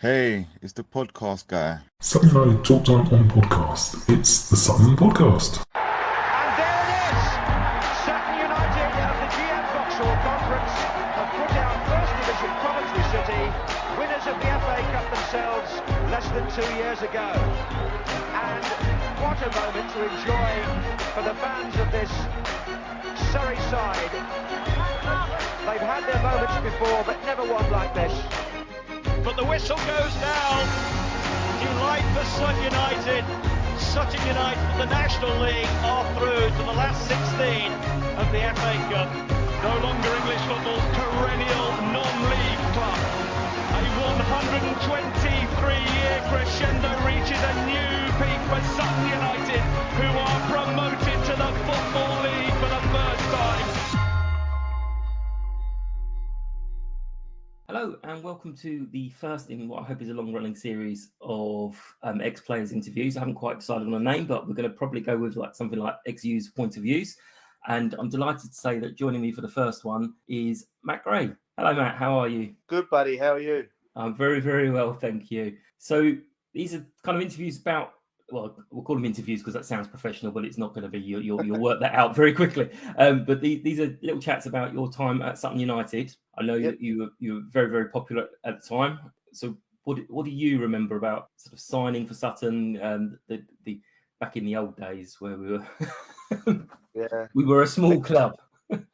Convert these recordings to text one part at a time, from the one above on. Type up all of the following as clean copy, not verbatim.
Hey, it's the podcast guy. Sutton United Talk Time on podcast. It's the Sutton Podcast. And there it is! Sutton United of the GM Vauxhall Conference have put out First Division Coventry City, winners of the FA Cup themselves less than 2 years ago. And what a moment to enjoy for the fans of this Surrey side. They've had their moments before, but never one like this. But the whistle goes down. Delight for Sutton United. Sutton United, the National League, are through to the last 16 of the FA Cup. No longer English football's perennial non-league club. A 123-year crescendo reaches a new peak for Sutton United, who are promoted to the Football League for the first time. Hello and welcome to the first in what I hope is a long-running series of ex-players interviews. I haven't quite decided on a name, but we're going to probably go with something like ex-U's point of views. And I'm delighted to say that joining me for the first one is Matt Gray. Hello, Matt. How are you? Good, buddy. How are you? I'm very, very well, thank you. So these are kind of interviews about, well, we'll call them interviews because that sounds professional, but it's not going to be. You'll work that out very quickly. But these are little chats about your time at Sutton United. I know that you were very, very popular at the time. So what do you remember about sort of signing for Sutton? The back in the old days where we were we were a small club.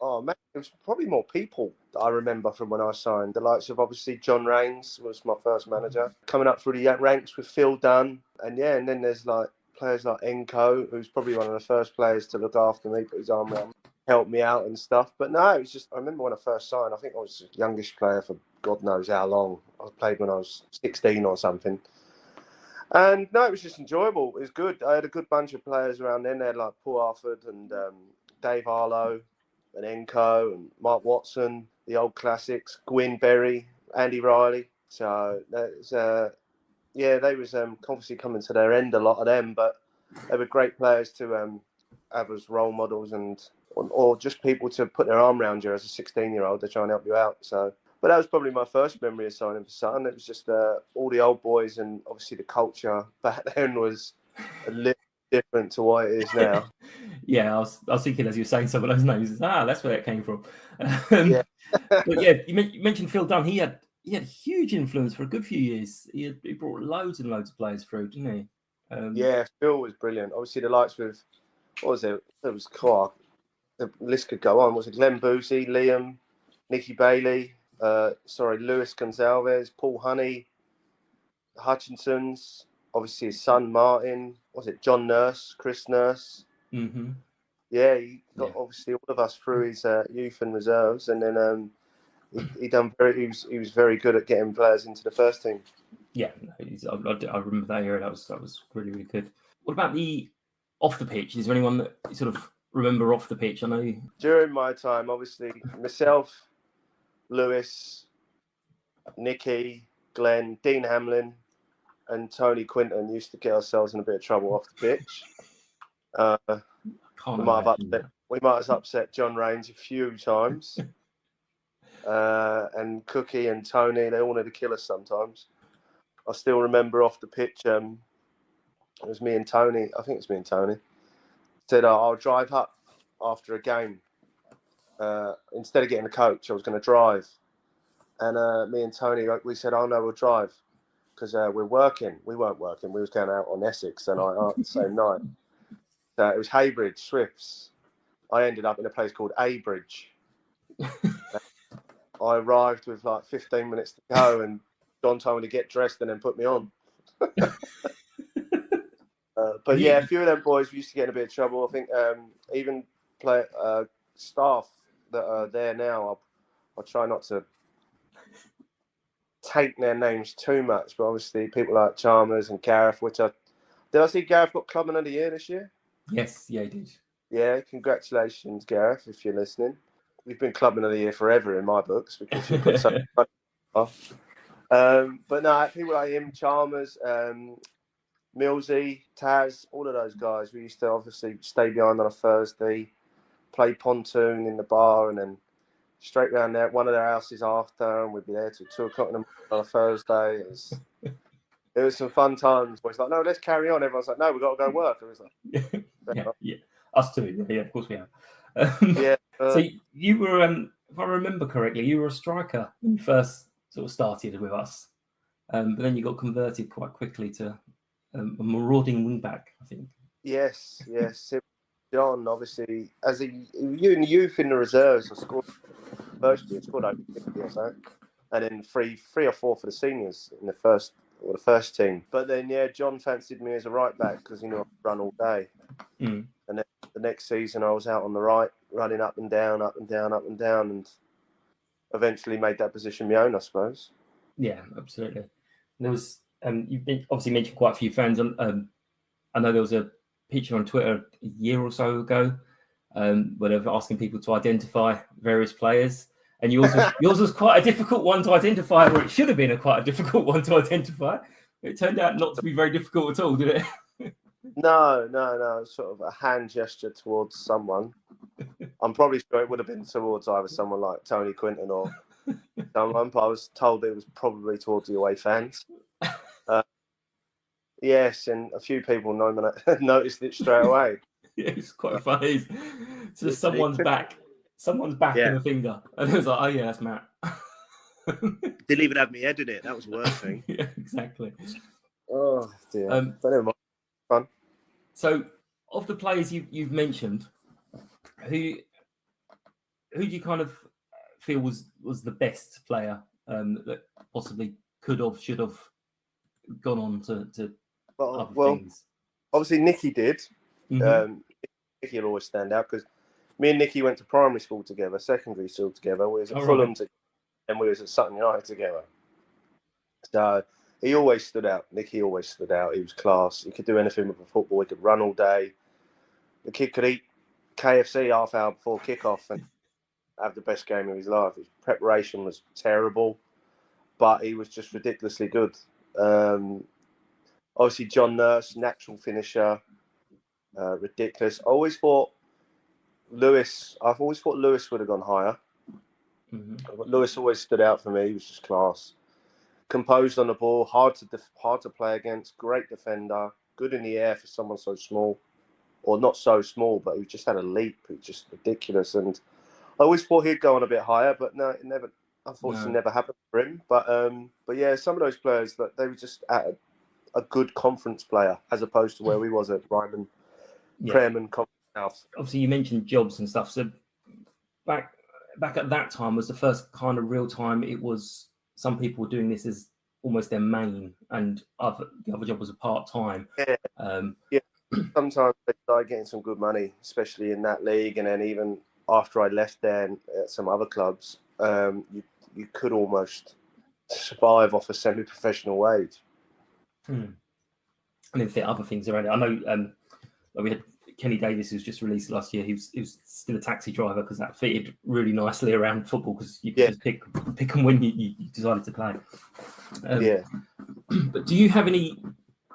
Oh man, it was probably more people that I remember from when I signed. The likes of obviously John Raines was my first manager. Coming up through the ranks with Phil Dunn, and then there's like players like Enco, who's probably one of the first players to look after me, put his arm around me, help me out and stuff. But no, it was just, I remember when I first signed, I think I was the youngest player for God knows how long. I played when I was 16 or something. And no, it was just enjoyable. It was good. I had a good bunch of players around then. They had like Paul Harford and Dave Harlow and Enco and Mark Watson, the old classics, Gwyn Berry, Andy Riley. So that's they was obviously coming to their end, a lot of them, but they were great players to have as role models or just people to put their arm around you as a 16-year-old to try and help you out. So, but that was probably my first memory of signing for Sutton. It was just all the old boys, and obviously the culture back then was a little different to what it is now. Yeah, I was thinking as you were saying some of those names. That's where that came from. Yeah. But yeah, you mentioned Phil Dunn. He had a huge influence for a good few years. He brought loads and loads of players through, didn't he? Yeah, Phil was brilliant. Obviously, the likes with, what was it? It was cool. The list could go on. Was it Glenn Boosie, Liam, Nicky Bailey, Luis Gonzalez, Paul Honey, Hutchinson's, obviously his son Martin. Was it John Nurse, Chris Nurse? Mm-hmm. Yeah, he got obviously all of us through his youth and reserves, and then he was very good at getting players into the first team. Yeah, I remember that era. That was really, really good. What about the off the pitch? Is there anyone that you sort of remember off the pitch? I know during my time, obviously myself, Lewis, Nicky, Glenn, Dean Hamlin, and Tony Quinton used to get ourselves in a bit of trouble off the pitch. We might have upset John Raines a few times. And Cookie and Tony, they wanted to kill us sometimes. I still remember off the pitch, it was me and Tony, I think it's me and Tony, said, I'll drive up after a game. Instead of getting a coach, I was going to drive. And me and Tony, we said, oh no, we'll drive. Because we're working. We weren't working. We was going out on Essex the same night. So it was Haybridge, Swifts. I ended up in a place called Abridge. I arrived with like 15 minutes to go, and John told me to get dressed and then put me on. But yeah, a few of them boys used to get in a bit of trouble. I think even staff that are there now, I'll try not to take their names too much, but obviously people like Chalmers and Gareth, did I see Gareth got Clubman of the Year this year? Yes, yeah, he did. Yeah, congratulations, Gareth, if you're listening. You've been Clubman of the Year forever in my books because you put so much off. But no, people like him, Chalmers, Millsy, Taz, all of those guys, we used to obviously stay behind on a Thursday, play pontoon in the bar, and then straight round there, one of their houses after, and we'd be there till 2 o'clock in the morning on a Thursday. It was some fun times. Where it's like, no, let's carry on. Everyone's like, no, we've got to go work. And it was like, yeah, us too. Yeah, of course we have. yeah. So you were, if I remember correctly, you were a striker when you first sort of started with us, but then you got converted quite quickly to a marauding wingback, I think. Yes. John, obviously, as in youth in the reserves, I scored first year, scored over 50 or so, and then three or four for the seniors in the first team. But then, yeah, John fancied me as a right back because I run all day. Mm. And then the next season, I was out on the right, running up and down, and eventually made that position my own, I suppose. Yeah, absolutely. There was you've obviously mentioned quite a few fans. I know there was a picture on Twitter a year or so ago where they were asking people to identify various players, and yours was quite a difficult one to identify, or it should have been quite a difficult one to identify. It turned out not to be very difficult at all, did it? No. Sort of a hand gesture towards someone. I'm probably sure it would have been towards either someone like Tony Quinton or someone, but I was told it was probably towards the away fans. Yes, and a few people noticed it straight away. Yeah, it's quite funny. It's just someone's back Yeah. and a finger, and it was like, oh yeah, that's Matt. Didn't even have me head in it. That was the worst thing. Yeah, exactly. Oh dear. But never mind. Fun. So, of the players you've mentioned, who do you kind of feel was the best player that possibly could have, should have gone on to other things? Obviously Nicky did. Mm-hmm. Nicky will always stand out because me and Nicky went to primary school together, secondary school together. We was at Fulham together, and we was at Sutton United together. So he always stood out. Nicky always stood out. He was class. He could do anything with the football. He could run all day. The kid could eat KFC half hour before kickoff and have the best game of his life. His preparation was terrible, but he was just ridiculously good. Obviously, John Nurse, natural finisher, ridiculous. I've always thought Lewis would have gone higher. Mm-hmm. But Lewis always stood out for me. He was just class. Composed on the ball, hard to play against, great defender, good in the air for someone so small, or not so small, but he just had a leap. It was just ridiculous. And I always thought he'd go on a bit higher, but no, it never. Unfortunately, never happened for him. But yeah, some of those players that they were just at a good conference player as opposed to where we was at Ryman, Prem and Conference South. Obviously, you mentioned jobs and stuff. So back at that time was the first kind of real time. It was some people were doing this as almost their main, and the other job was a part time. Yeah. Sometimes they started getting some good money, especially in that league, and then even after I left there and at some other clubs, you could almost survive off a semi-professional wage. And then fit other things around it. I know we had Kenny Davis, who was just released last year. He was still a taxi driver because that fitted really nicely around football because you could just pick and when you decided to play. But do you have any?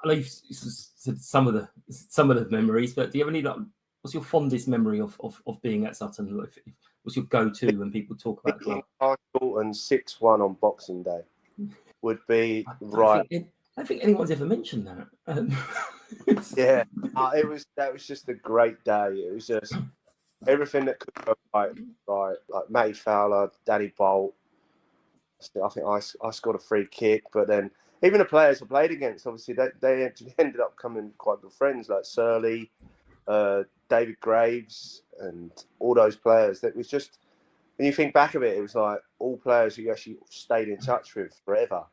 I know you've said some of the memories, but do you have any? What's your fondest memory of being at Sutton? What's your go-to when people talk about the club? Arsenal and 6-1 on Boxing Day would be right. I don't think anyone's ever mentioned that. That was just a great day. It was just everything that could go right. Like Matty Fowler, Danny Bolt. I think I scored a free kick, but then even the players I played against, obviously they ended up becoming quite good friends, like Surley, David Graves, and all those players. That was just, when you think back of it, it was like all players who you actually stayed in touch with forever.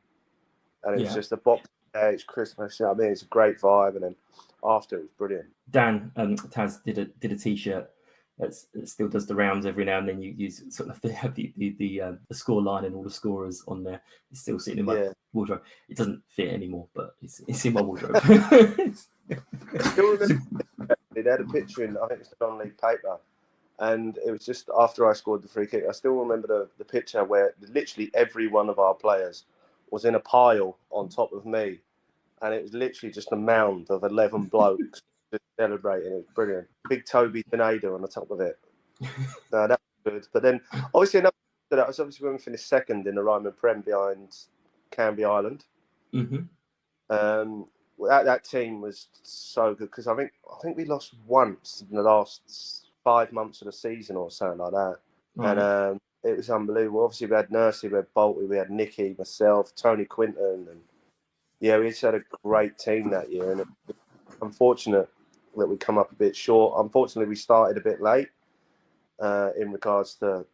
And it was just a Boxing Day, it's Christmas. I mean, it's a great vibe, and then after it was brilliant. Dan Taz did a T-shirt that still does the rounds every now and then. You use sort of the score line and all the scorers on there. It's still sitting in my wardrobe. It doesn't fit anymore, but it's in my wardrobe. I still remember they had a picture in, I think it's the non-league paper, and it was just after I scored the free kick. I still remember the picture where literally every one of our players was in a pile on top of me, and it was literally just a mound of 11 blokes just celebrating. It was brilliant. Big Toby Pineda on the top of it. No, that was good. But then, obviously, that was obviously when we finished second in the Ryman Prem behind Canby Island. Mm-hmm. That team was so good because I think we lost once in the last 5 months of the season or something like that, and it was unbelievable. Obviously, we had Nursey, we had Bolty, we had Nicky, myself, Tony Quinton, and yeah, we just had a great team that year. And it's unfortunate that we come up a bit short. Unfortunately, we started a bit late in regards to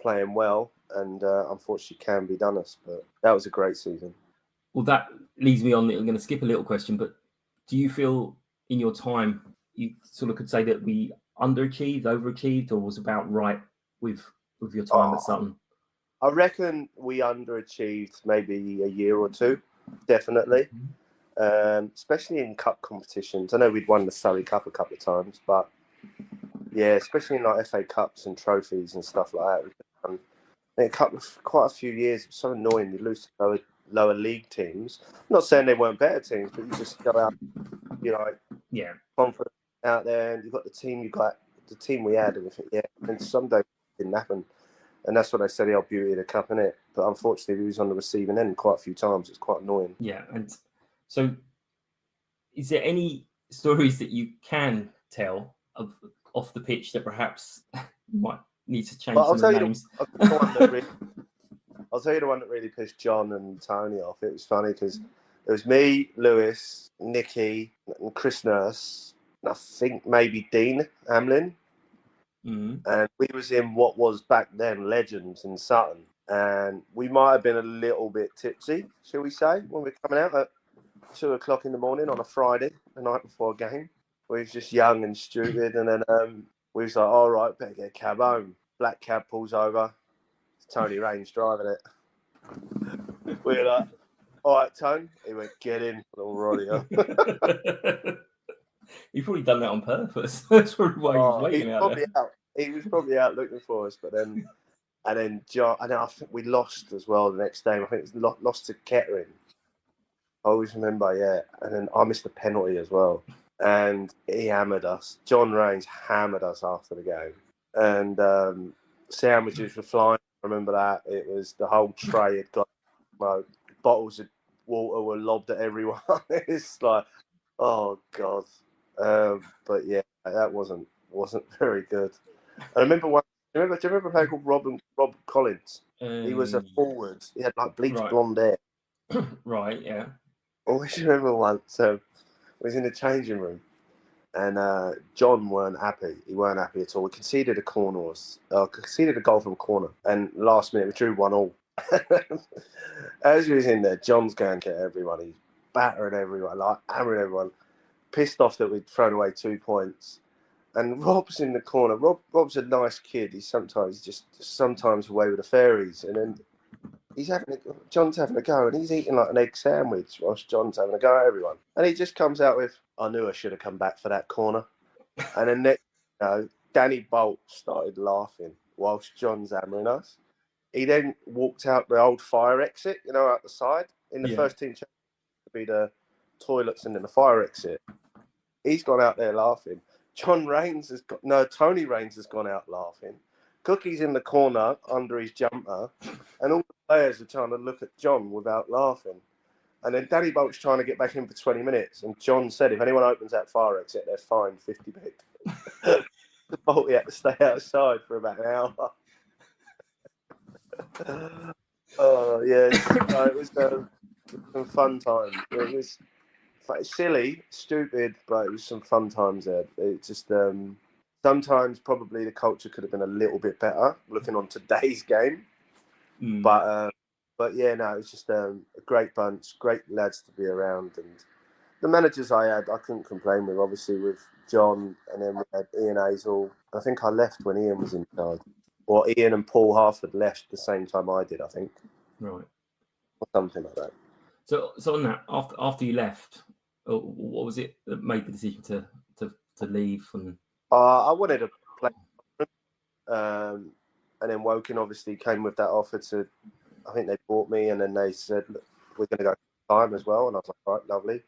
playing well, and unfortunately, can be done us. But that was a great season. Well, that leads me on. I'm going to skip a little question, but do you feel in your time you sort of could say that we underachieved, overachieved, or was about right with your time at Sutton? I reckon we underachieved maybe a year or two, definitely, especially in cup competitions. I know we'd won the Surrey Cup a couple of times, but yeah, especially in like FA Cups and trophies and stuff like that. Quite a few years. It was so annoying. You lose to lower league teams. I'm not saying they weren't better teams, but you just go out, confident out there, and you've got the team. You got the team we had, and and some days it didn't happen. And that's what they say the old beauty of the cup, innit? But unfortunately, we was on the receiving end quite a few times. It's quite annoying. Yeah, and so is there any stories that you can tell off the pitch that perhaps you might need to change some of the names? I'll tell you the one that really pissed John and Tony off. It was funny because it was me, Lewis, Nicky, and Chris Nurse, and I think maybe Dean Hamlin. And we was in what was back then Legends in Sutton. And we might have been a little bit tipsy, shall we say, when we were coming out at 2 o'clock in the morning on a Friday, the night before a game. We was just young and stupid. And then we was like, all right, better get a cab home. Black cab pulls over. It's Tony Raines driving it. We were like, all right, Tone. He went, get in, little Roddy. You've probably done that on purpose. That's probably why he was waiting out there. He was probably out looking for us, but then, John, and then I think we lost as well the next day. I think it was lost to Kettering. I always remember, yeah. And then I missed a penalty as well, and he hammered us. John Raines hammered us after the game, and sandwiches were flying. I remember that. It was the whole tray had got smoked. Bottles of water were lobbed at everyone. It's like, oh God. But yeah, that wasn't very good. I remember one. Do you remember a player called Rob Collins? He was a forward. He had like bleached blonde hair. Right, yeah. I always remember once we was in the changing room, and John weren't happy. He weren't happy at all. We conceded a goal from a corner, and last minute we drew 1-1. As we was in there, John's going to get everyone. He's battering everyone, like hammering everyone. Pissed off that we'd thrown away 2 points. And Rob's in the corner. Rob's a nice kid. He's sometimes away with the fairies. And then John's having a go, and he's eating like an egg sandwich whilst John's having a go at everyone. And he just comes out with, I knew I should have come back for that corner. And then next, Danny Bolt started laughing whilst John's hammering us. He then walked out the old fire exit, out the side. In the first team change to be the toilets and then the fire exit. He's gone out there laughing. Tony Raines has gone out laughing. Cookie's in the corner under his jumper, and all the players are trying to look at John without laughing. And then Danny Bolt's trying to get back in for 20 minutes, and John said if anyone opens that fire exit, they're fined 50 quid. Bolt had to stay outside for about an hour. Oh yeah, it was some fun times. It was silly, stupid, but it was some fun times there. It just sometimes probably the culture could have been a little bit better looking on today's game. But yeah, no, it was just a great bunch, great lads to be around, and the managers I had, I couldn't complain with. Obviously with John, and then we had Ian Hazel. I think I left when Ian was in charge. Or Ian and Paul Harford left the same time I did, I think. Right. Or something like that. So on that, after you left, what was it that made the decision to leave? And I wanted to play, and then Woking obviously came with that offer to. I think they bought me, and then they said, "Look, we're going to go full-time as well," and I was like, "Right, lovely."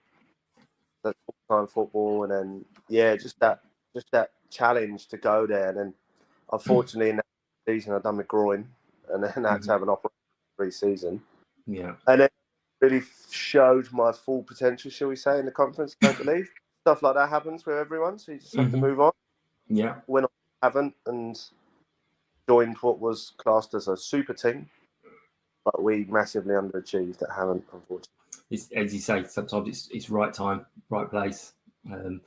That's full-time football, and then just that challenge to go there, and then unfortunately in that season I done my groin, and then I had to have an operation pre-season. Yeah, and then really showed my full potential, shall we say, in the conference. I don't believe stuff like that happens with everyone, so you just have to move on. Yeah. When I haven't, and joined what was classed as a super team, but we massively underachieved at Hammond, unfortunately. It's, as you say, sometimes it's right time, right place.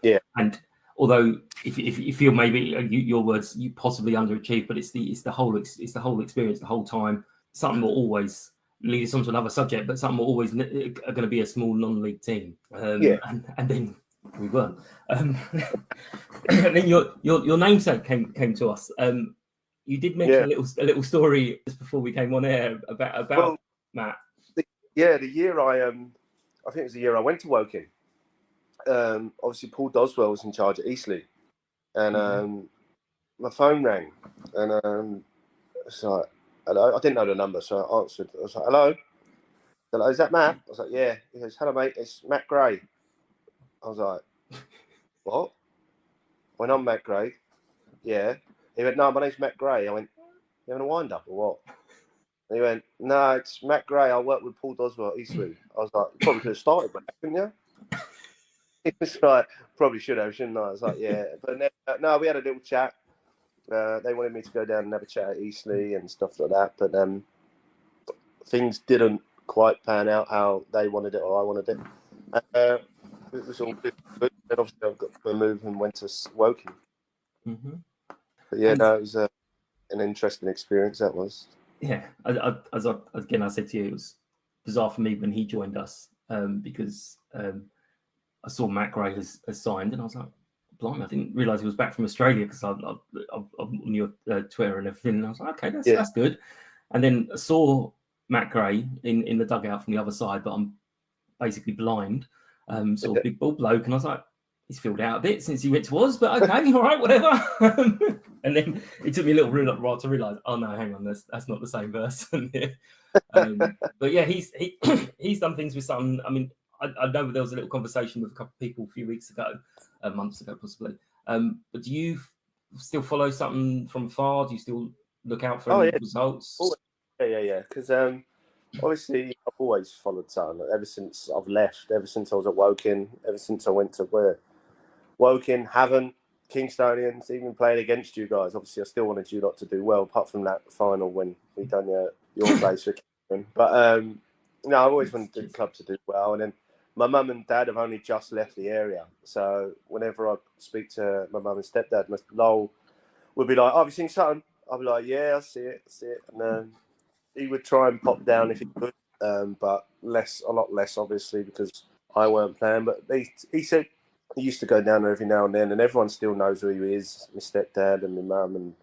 Yeah. And although if you feel maybe your words, you possibly underachieved, but it's the whole experience, the whole time. Something will always lead us on to another subject, but something will always are going to be a small non-league team. And then we weren't. And then your namesake came to us. You did mention a little story just before we came on air about Matt. The year I think it was the year I went to Woking. Obviously Paul Doswell was in charge at Eastleigh, and my phone rang, and it's like, hello. I didn't know the number, so I answered. I was like, hello, is that Matt? I was like, yeah. He goes, hello mate, it's Matt Gray. I was like, what? When I'm Matt Gray, yeah. He went, no, my name's Matt Gray. I went, you having a wind up or what? And he went, no, it's Matt Gray. I work with Paul Doswell at Eastleigh. I was like, you probably could have started with that, couldn't you? He was like, probably should have, shouldn't I? I was like, yeah. But no, we had a little chat. They wanted me to go down and have a chat at Eastleigh and stuff like that. But things didn't quite pan out how they wanted it or I wanted it. It was all good. Then obviously I got to move and went to Woking. But yeah, no, it was an interesting experience, that was. Yeah, as I said to you, it was bizarre for me when he joined us because I saw Matt Gray has signed, and I was like, blimey, I didn't realise he was back from Australia because I'm on your Twitter and everything. And I was like, okay, that's good. And then I saw Matt Gray in the dugout from the other side, but I'm basically blind. Saw a big bald bloke, and I was like, he's filled out a bit since he went to us, but okay, all right, whatever. And then it took me a little while to realise, oh no, hang on, that's not the same person here. But yeah, he's done things with Sutton. I mean, I know there was a little conversation with a couple of people a few weeks ago, months ago possibly. But do you still follow Sutton from afar? Do you still look out for any results? Yeah. Because obviously I've always followed Sutton ever since I've left, ever since I was at Woking, ever since I went to Woking, haven't. Kingstonians, even playing against you guys. Obviously, I still wanted you not to do well, apart from that final when we done your place for Kingston. But no, I always wanted the club to do well. And then my mum and dad have only just left the area, so whenever I speak to my mum and stepdad, Mr. Lowell would be like, "Oh, have you seen Sutton?" I'll be like, "Yeah, I see it." And he would try and pop down if he could, but a lot less, obviously, because I weren't playing. But he said he used to go down there every now and then, and everyone still knows who he is, my stepdad and my mum, and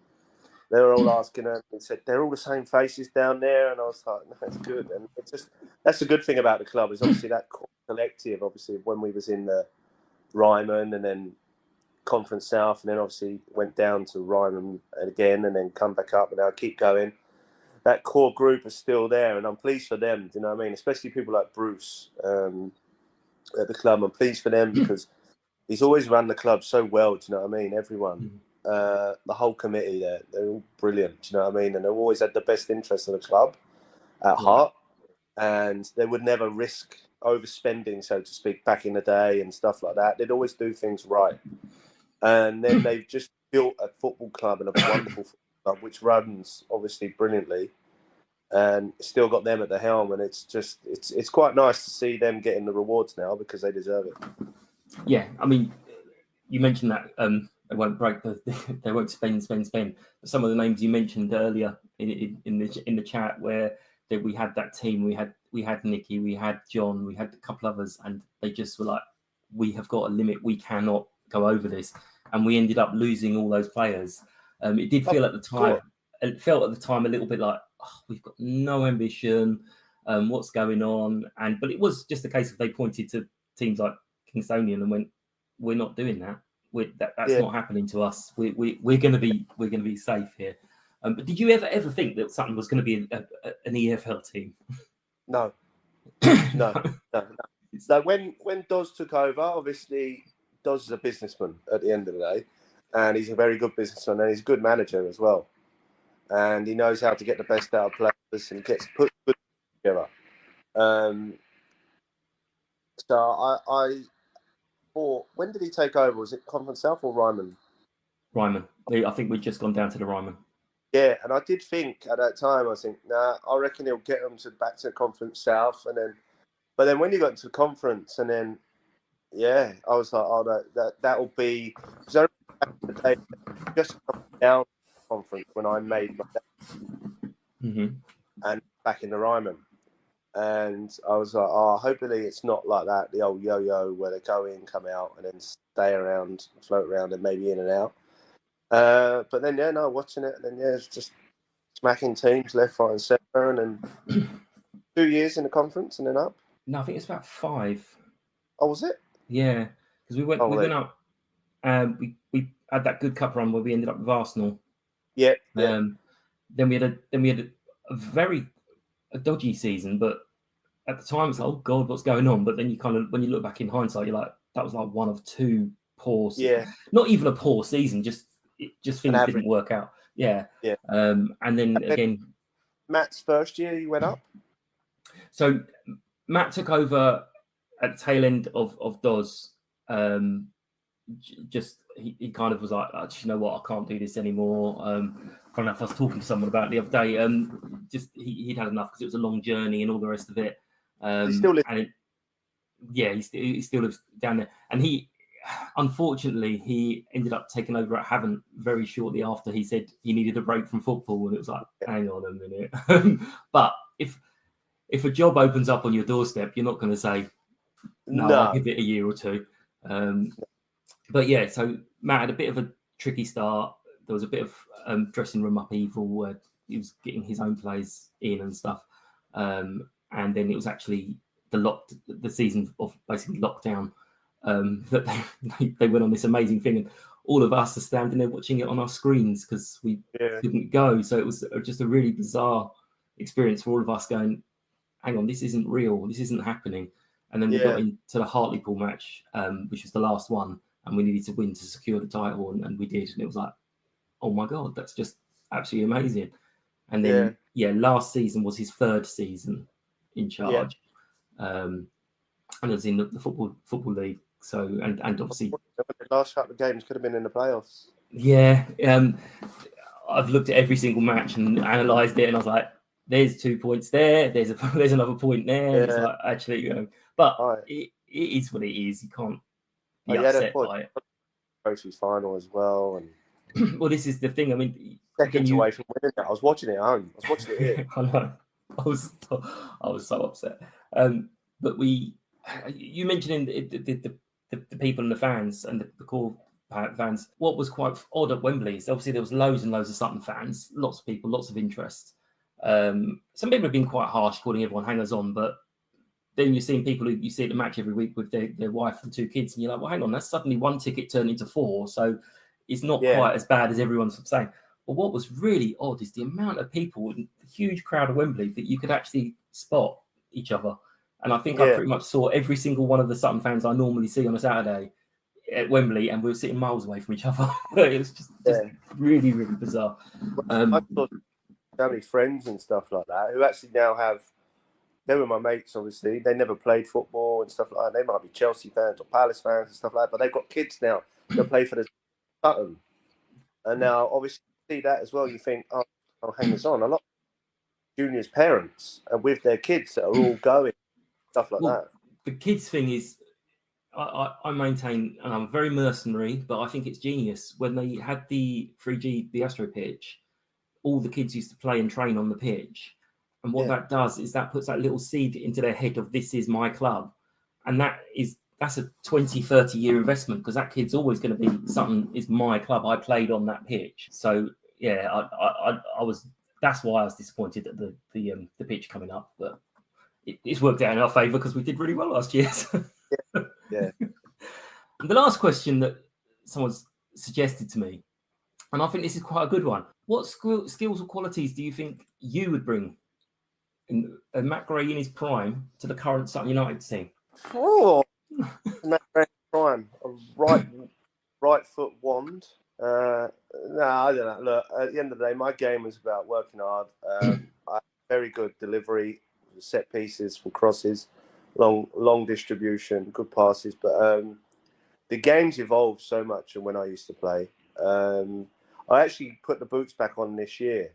they were all asking her and said, they're all the same faces down there. And I was like, no, it's good. And it's just, that's the good thing about the club is obviously that collective, obviously when we was in the Ryman and then Conference South, and then obviously went down to Ryman again and then come back up and now keep going. That core group is still there, and I'm pleased for them. Do you know what I mean? Especially people like Bruce at the club. I'm pleased for them because he's always run the club so well. Do you know what I mean? Everyone, the whole committee, they're all brilliant. Do you know what I mean? And they've always had the best interest of the club at heart, and they would never risk overspending, so to speak, back in the day and stuff like that. They'd always do things right. And then they've just built a football club and a wonderful football club, which runs obviously brilliantly, and still got them at the helm. And it's quite nice to see them getting the rewards now because they deserve it. Yeah, I mean, you mentioned that they won't they won't spend. But some of the names you mentioned earlier in the chat, where we had that team, we had Nicky, we had John, we had a couple others, and they just were like, we have got a limit, we cannot go over this, and we ended up losing all those players. It did feel at the time. It felt at the time a little bit like, oh, we've got no ambition. What's going on? But it was just a case of they pointed to teams like Kingstonian and went, we're not doing that. That's not happening to us. We're going to be safe here. But did you ever think that Sutton was going to be an EFL team? No. So when Doz took over, obviously Doz is a businessman at the end of the day, and he's a very good businessman, and he's a good manager as well, and he knows how to get the best out of players and gets put good together. So I thought, when did he take over? Was it Conference South or Ryman? Ryman. I think we'd just gone down to the Ryman. Yeah, and I did think at that time, nah, I reckon he'll get them back to Conference South, but then when you got into the conference, and then yeah, I was like, oh, that'll be. Because I remember back in the day, just come down the conference when I made my and back in the Ryman, and I was like, oh, hopefully it's not like that, the old yo-yo where they go in, come out, and then stay around, float around, and maybe in and out. But then watching it, and then it's just smacking teams left, right, and centre, and then 2 years in the conference, and then up. No, I think it's about 5. Oh, was it? Yeah, because we went up. We had that good cup run where we ended up with Arsenal. Yeah. Then we had a very dodgy season, but at the time it's like, oh God, what's going on? But then you kind of, when you look back in hindsight, you're like, that was like one of 2 poor. Not even a poor season, just things didn't work out. Yeah. And then again, Matt's first year, he went up. So Matt took over at the tail end of Doz. He kind of was like, oh, you know what, I can't do this anymore. I don't know if I was talking to someone about it the other day. Just he'd had enough because it was a long journey and all the rest of it. He still lives. He still lives down there. And unfortunately, he ended up taking over at Havant very shortly after. He said he needed a break from football, and it was like, hang on a minute. But if a job opens up on your doorstep, you're not going to say, no, I'll give it a year or 2. But yeah, so Matt had a bit of a tricky start. There was a bit of dressing room upheaval where he was getting his own plays in and stuff. And then it was actually the season of basically lockdown that they went on this amazing thing. And all of us are standing there watching it on our screens because we couldn't go. So it was just a really bizarre experience for all of us going, hang on, this isn't real. This isn't happening. And then we got into the Hartlepool match, which was the last one. And we needed to win to secure the title, and we did. And it was like, oh my God, that's just absolutely amazing. And then, last season was his 3rd season in charge. And it was in the football league. So, and obviously, the last couple of games could have been in the playoffs. Yeah. I've looked at every single match and analysed it, and I was like, there's 2 points there. There's another point there. It's like, actually, but it is what it is. You can't be upset by it. Trophy final as well, and well, this is the thing. I mean, seconds away from winning it. I was watching it at home. I was watching it here. I know. I was so upset. But you mentioned the people and the fans and the core fans. What was quite odd at Wembley is obviously there was loads and loads of Sutton fans, lots of people, lots of interest. Some people have been quite harsh, calling everyone hangers on, but then you're seeing people who you see at the match every week with their wife and 2 kids, and you're like, well, hang on, that's suddenly 1 ticket turned into 4, so it's not quite as bad as everyone's saying. But what was really odd is the amount of people, the huge crowd of Wembley, that you could actually spot each other. And I think I pretty much saw every single one of the Sutton fans I normally see on a Saturday at Wembley, and we were sitting miles away from each other. It was just really, really bizarre. I saw family friends and stuff like that who actually now they were my mates, obviously. They never played football and stuff like that. They might be Chelsea fans or Palace fans and stuff like that, but they've got kids now that play for the Sutton. And now, obviously, you see that as well. You think, oh, hang this on. A lot of juniors' parents and with their kids that are all going, stuff like that. The kids thing is, I maintain, and I'm very mercenary, but I think it's genius. When they had the 3G, the Astro pitch, all the kids used to play and train on the pitch. And what that does is that puts that little seed into their head of this is my club. And that's a 20, 30 year investment, because that kid's always going to be something is my club. I played on that pitch. So yeah, I was, that's why I was disappointed at the pitch coming up, but it's worked out in our favour because we did really well last year. So. Yeah. And the last question that someone's suggested to me, and I think this is quite a good one. What skills or qualities do you think you would bring in Matt Gray in his prime to the current Sutton United team? Oh, Matt Gray prime, a right foot wand. No, I don't know. Look, at the end of the day, my game was about working hard. I had very good delivery, set pieces from crosses. long distribution, good passes. But the game's evolved so much from when I used to play. I actually put the boots back on this year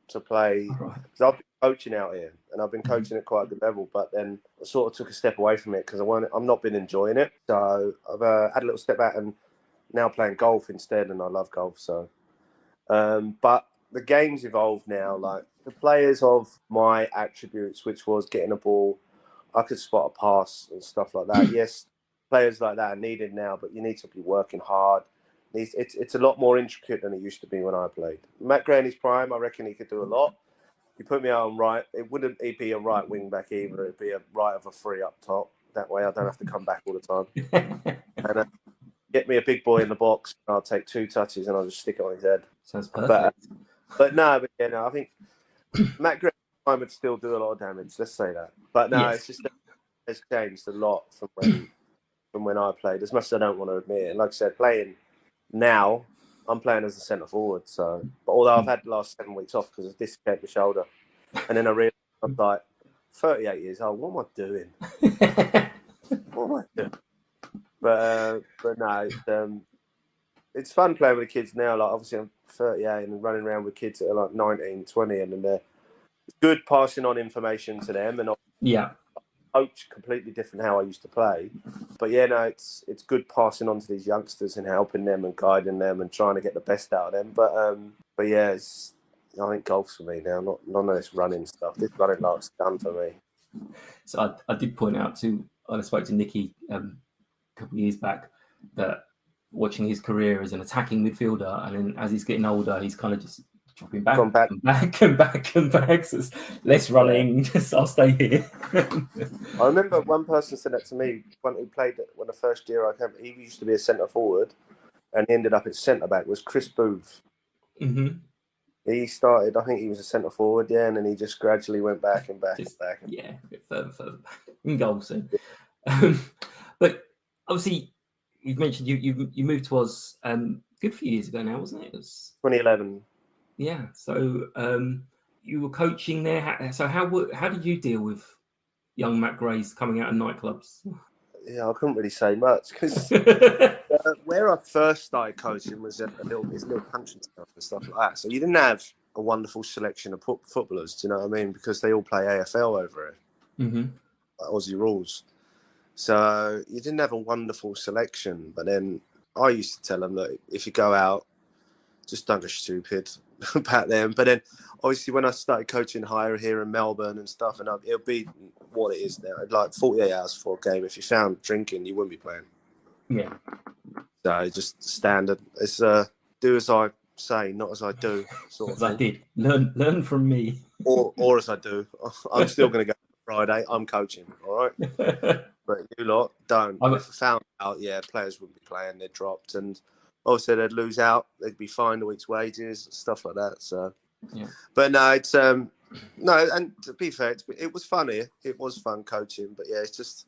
to play because I've been coaching out here and I've been coaching at quite a good level. But then I sort of took a step away from it because I've not been enjoying it. So I've had a little step back and now playing golf instead, and I love golf. So, but the game's evolved now. Like the players of my attributes, which was getting a ball, I could spot a pass and stuff like that. Yes, players like that are needed now, but you need to be working hard. It's a lot more intricate than it used to be when I played. Matt Gray in his prime, I reckon he could do a lot. You put me out on right, it wouldn't be a right wing back either. It'd be a right of a free up top. That way I don't have to come back all the time. And get me a big boy in the box, and I'll take 2 touches and I'll just stick it on his head. Sounds perfect. But I think Matt Gray would still do a lot of damage. Let's say that. But no, It's just it's changed a lot from when I played. As much as I don't want to admit it, and like I said, playing now, I'm playing as a centre forward. So, but although I've had the last 7 weeks off because of dislocated my shoulder, and then I realised I'm like 38 years old. What am I doing? What am I doing? But no, it's fun playing with the kids now. Like obviously I'm 38 and running around with kids that are like 19, 20, and then they're good passing on information to them. And coach completely different how I used to play. But yeah, no, it's good passing on to these youngsters and helping them and guiding them and trying to get the best out of them. But yeah, I think golf's for me now. None of this running stuff. This running life's done for me. So I did point out I spoke to Nicky a couple of years back that watching his career as an attacking midfielder, and then as he's getting older, he's kind of just dropping back and back. So it's less running. Just I'll stay here. I remember one person said that to me when the first year I came. He used to be a centre forward, and he ended up at centre back. Was Chris Booth? Mm-hmm. He started. I think he was a centre forward, and then he just gradually went back and back and back. Yeah, a bit further back in goal soon. But obviously, you've mentioned you moved to us good few years ago now, wasn't it? It was 2011. Yeah. So you were coaching there. So how did you deal with young Matt Grays coming out of nightclubs? Yeah, I couldn't really say much because where I first started coaching was at little country stuff and stuff like that. So you didn't have a wonderful selection of footballers. Do you know what I mean? Because they all play AFL over here, like Aussie rules. So you didn't have a wonderful selection. But then I used to tell them that if you go out, just don't go stupid about them. But then obviously when I started coaching higher here in Melbourne and stuff, and it'll be what it is now. Like 48 hours before a game, if you found drinking, you wouldn't be playing. Yeah. So just standard. It's do as I say, not as I do. Sort of as I did. Learn from me. or as I do. I'm still going to go Friday. I'm coaching. All right. But you lot don't. If I found out, players wouldn't be playing. They're dropped, and obviously they'd lose out. They'd be fined a week's wages, stuff like that. So, but no, it's no. And to be fair, it was fun here. It was fun coaching, but yeah, it's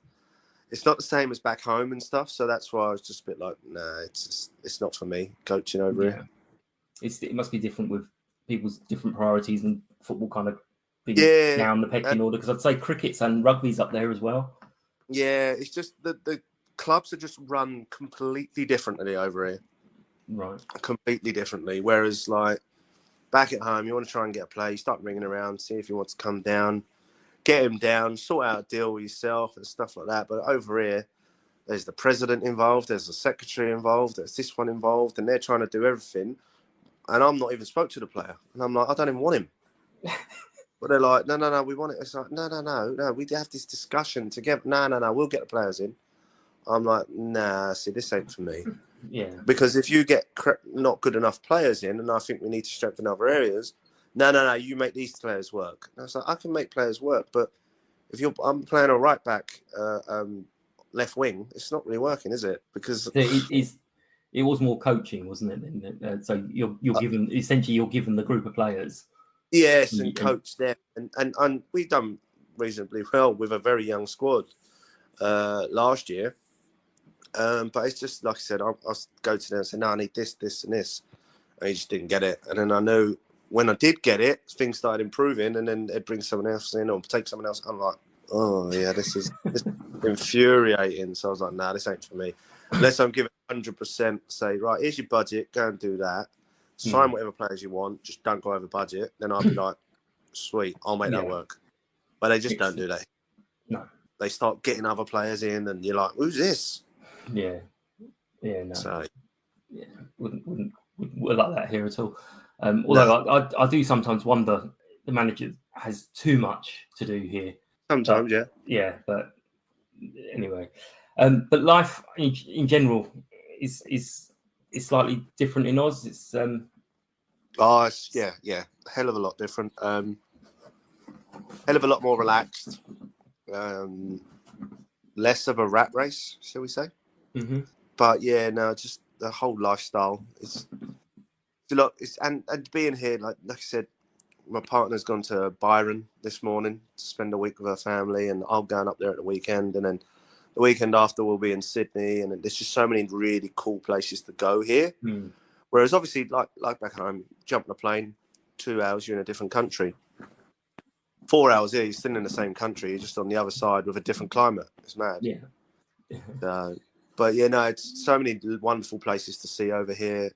not the same as back home and stuff. So that's why I was just a bit like, nah, it's not for me coaching over here. It must be different with people's different priorities and football kind of being down the pecking order. Because I'd say cricket's and rugby's up there as well. Yeah, it's just the clubs are just run completely differently over here. Right. Completely differently. Whereas, like, back at home, you want to try and get a play, you start ringing around, see if he wants to come down, get him down, sort out a deal with yourself and stuff like that. But over here, there's the president involved, there's the secretary involved, there's this one involved, and they're trying to do everything. And I'm not even spoke to the player. And I'm like, I don't even want him. But they're like, no, we want it. It's like, no, we have this discussion together. No, we'll get the players in. I'm like, nah, see, this ain't for me. Yeah. Because if you get not good enough players in, and I think we need to strengthen other areas, no, you make these players work. And I was like, I can make players work, but if I'm playing a right back, left wing, it's not really working, is it? Because it was more coaching, wasn't it? So you're given the group of players. Yes, and coach them, and we've done reasonably well with a very young squad last year. But it's just like I said, I'll go to them and say, no, I need this, and this. And he just didn't get it. And then I knew when I did get it, things started improving, and then they'd bring someone else in or take someone else. I'm like, oh yeah, this is infuriating. So I was like, nah, this ain't for me. Unless I'm giving 100%, say, right, here's your budget, go and do that. Sign whatever players you want, just don't go over budget. Then I'll be like, sweet, I'll make that work. But they just don't do that. No. They start getting other players in, and you're like, who's this? Yeah. Yeah, no. So, yeah, wouldn't like that here at all. Although I do sometimes wonder, the manager has too much to do here. Sometimes, yeah. Yeah, but anyway. But life in general is slightly different in Oz. It's yeah, hell of a lot different. Hell of a lot more relaxed. Less of a rat race, shall we say? Mm-hmm. But yeah, no, just the whole lifestyle. It's a lot. And being here, like I said, my partner's gone to Byron this morning to spend a week with her family, and I'm going up there at the weekend, and then the weekend after we'll be in Sydney, and there's just so many really cool places to go here. Whereas obviously, like back home, jump on a plane, 2 hours, you're in a different country. 4 hours here, you're still in the same country, you're just on the other side with a different climate. It's mad. Yeah. But yeah, no, it's so many wonderful places to see over here.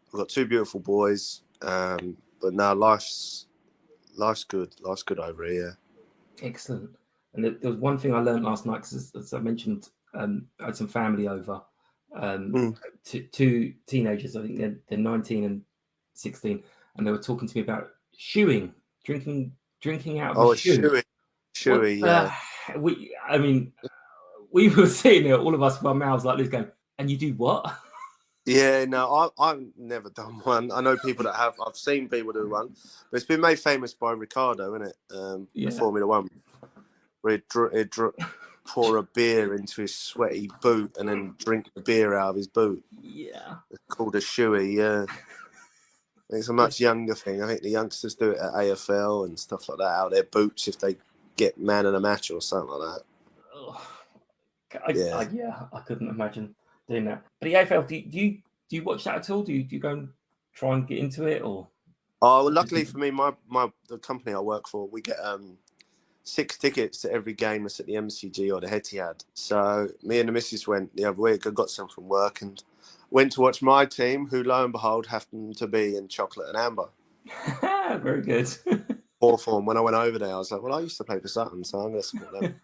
I've got two beautiful boys, but now life's good. Life's good over here. Excellent. And there was one thing I learned last night, because as I mentioned, I had some family over. Two teenagers, I think they're 19 and 16, and they were talking to me about shoeing, drinking out of a shoe. Shoey, yeah. We were sitting there, all of us with our mouths like this, going, "And you do what?" Yeah, no, I've never done one. I know people that have. I've seen people do one, but it's been made famous by Ricardo, isn't it? In Formula One, where he'd pour a beer into his sweaty boot and then drink the beer out of his boot. Yeah, it's called a shoey. Yeah, it's a much younger thing. I think the youngsters do it at AFL and stuff like that, out of their boots if they get man in a match or something like that. I couldn't imagine doing that. But the AFL, do you watch that at all? Do you go and try and get into it, or? Oh, well, luckily for me, the company I work for, we get 6 tickets to every game that's at the MCG or the Etihad. So me and the missus went the other week. I got some from work and went to watch my team, who lo and behold happened to be in chocolate and amber. Very good. Hawthorn. When I went over there, I was like, well, I used to play for Sutton, so I'm going to support them.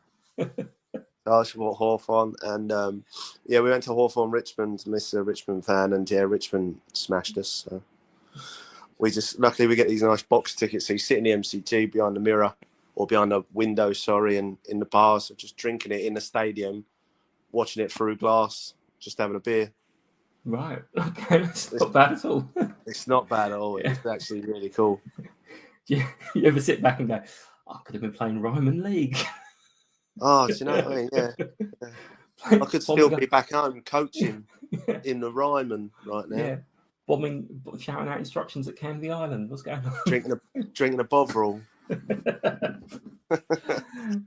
So I support Hawthorn, and we went to Hawthorn Richmond, Mr. Richmond fan, and yeah, Richmond smashed us. So luckily we get these nice box tickets. So you sit in the MCG behind the mirror or behind the window, and in the bars, so just drinking it in the stadium, watching it through glass, just having a beer. Right. Okay. It's not bad at all. It's not bad at all. Yeah. It's actually really cool. You ever sit back and go, I could have been playing Ryman League? Oh, do you know what I mean? Yeah. I could still be back home coaching in the Ryman right now. Yeah. Shouting out instructions at Canvey Island. What's going on? Drinking a Bovril.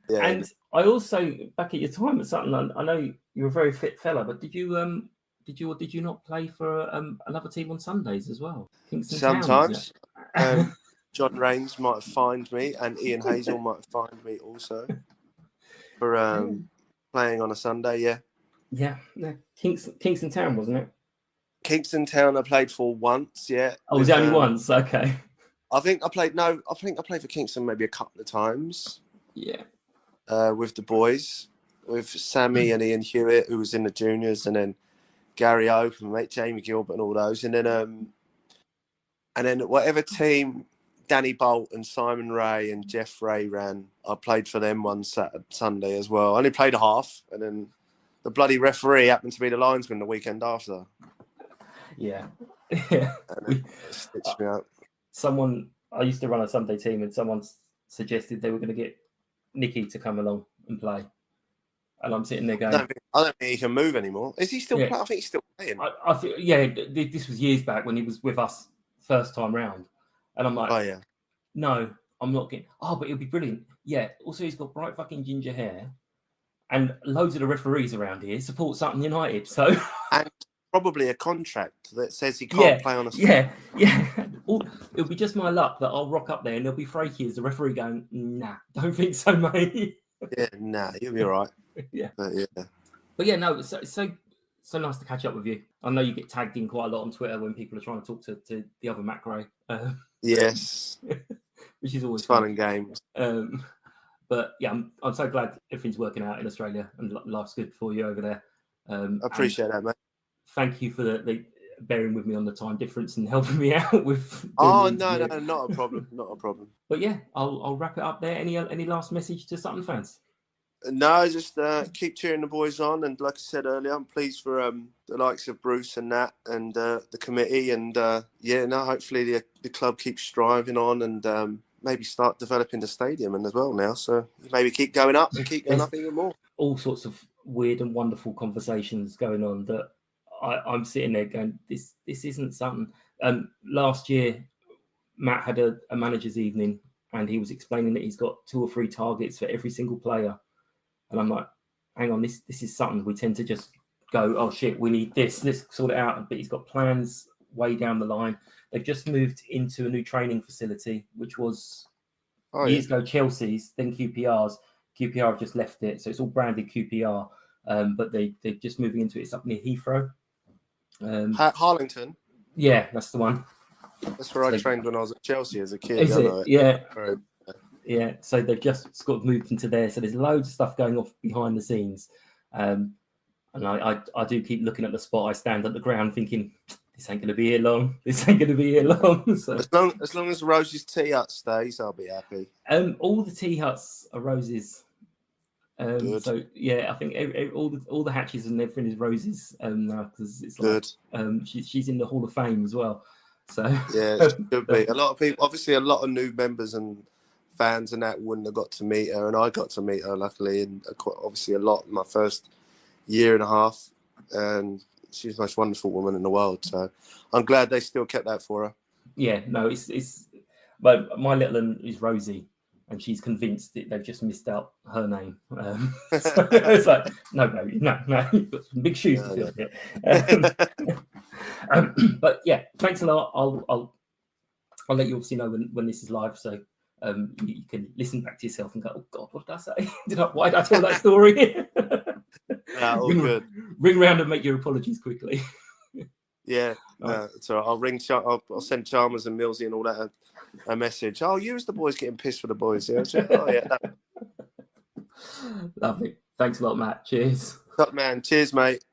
Yeah. And I also, back at your time at Sutton, I know you're a very fit fella, but did you not play for another team on Sundays as well? Kingston Sometimes. John Rains might have fined me, and Ian Hazel might have fined me also for playing on a Sunday. Yeah. Kingston Town, wasn't it? Kingston Town I played for once. Yeah. Oh, was it only once? Okay. I think I played for Kingston maybe a couple of times. Yeah. With the boys, with Sammy and Ian Hewitt, who was in the juniors, and then Gary Ope and mate Jamie Gilbert and all those, and then whatever team Danny Bolt and Simon Ray and Jeff Ray ran, I played for them one Sunday as well. I only played a half, and then the bloody referee happened to be the linesman the weekend after. Yeah. And it stitched me up. I used to run a Sunday team, and someone suggested they were going to get Nicky to come along and play. And I'm sitting there going, I don't think he can move anymore. Is he still playing? I think he's still playing. I think, this was years back when he was with us first time round. And I'm like, oh, yeah. No, I'm not getting, but it'll be brilliant. Yeah. Also, he's got bright fucking ginger hair, and loads of the referees around here support Sutton United. So, and probably a contract that says he can't play on a Yeah. It'll be just my luck that I'll rock up there and there'll be Frankie as the referee going, nah, don't think so, mate. Yeah, nah, you'll be all right. Yeah. But yeah, no, it's so nice to catch up with you. I know you get tagged in quite a lot on Twitter when people are trying to talk to the other Macro. Yes, Which is always it's fun and games. But yeah, I'm so glad everything's working out in Australia and life's good for you over there. I appreciate that, mate. Thank you for the bearing with me on the time difference and helping me out with. No, not a problem, not a problem. But yeah, I'll wrap it up there. Any last message to Sutton fans? No, just keep cheering the boys on, and like I said earlier, I'm pleased for the likes of Bruce and Nat and the committee, and hopefully the club keeps striving on and maybe start developing the stadium and as well now. So maybe keep going up and keep going up even more. All sorts of weird and wonderful conversations going on that I'm sitting there going, this isn't something. Last year, Matt had a manager's evening, and he was explaining that he's got 2 or 3 targets for every single player. And I'm like, hang on, this is something we tend to just go, oh shit, we need this, let's sort it out. But he's got plans way down the line. They've just moved into a new training facility, which was years ago Chelsea's, then QPR's. QPR have just left it, so it's all branded QPR. But they're just moving into it. It's up near Heathrow. Harlington? Yeah, that's the one. That's where I trained when I was at Chelsea as a kid. Is it? Yeah. Right. Yeah, so they've just sort of moved into there. So there's loads of stuff going off behind the scenes. And I do keep looking at the spot. I stand at the ground thinking, this ain't going to be here long. This ain't going to be here long. So, as long as Rose's tea hut stays, I'll be happy. All the tea huts are Roses. So yeah, I think all the hatches and everything is Roses now, because it's like she's in the Hall of Fame as well. So yeah, she could be. A lot of people, obviously, a lot of new members and fans and that wouldn't have got to meet her, and I got to meet her luckily, and obviously a lot in my first year and a half, and she's the most wonderful woman in the world. So I'm glad they still kept that for her. Yeah, no, it's but my little one is Rosie, and she's convinced that they've just missed out her name. So it's like, no, you've got some big shoes to fill here. But yeah, thanks a lot. I'll let you obviously know when this is live, so you can listen back to yourself and go, oh God, what did I say? Why did I tell that story? All good. Ring round and make your apologies quickly. Yeah, it's all right. I'll send Chalmers and Millsy and all that a message. Oh, you as the boys getting pissed for the boys. Yeah. Oh yeah. Lovely. Thanks a lot, Matt. Cheers. Top man. Cheers, mate.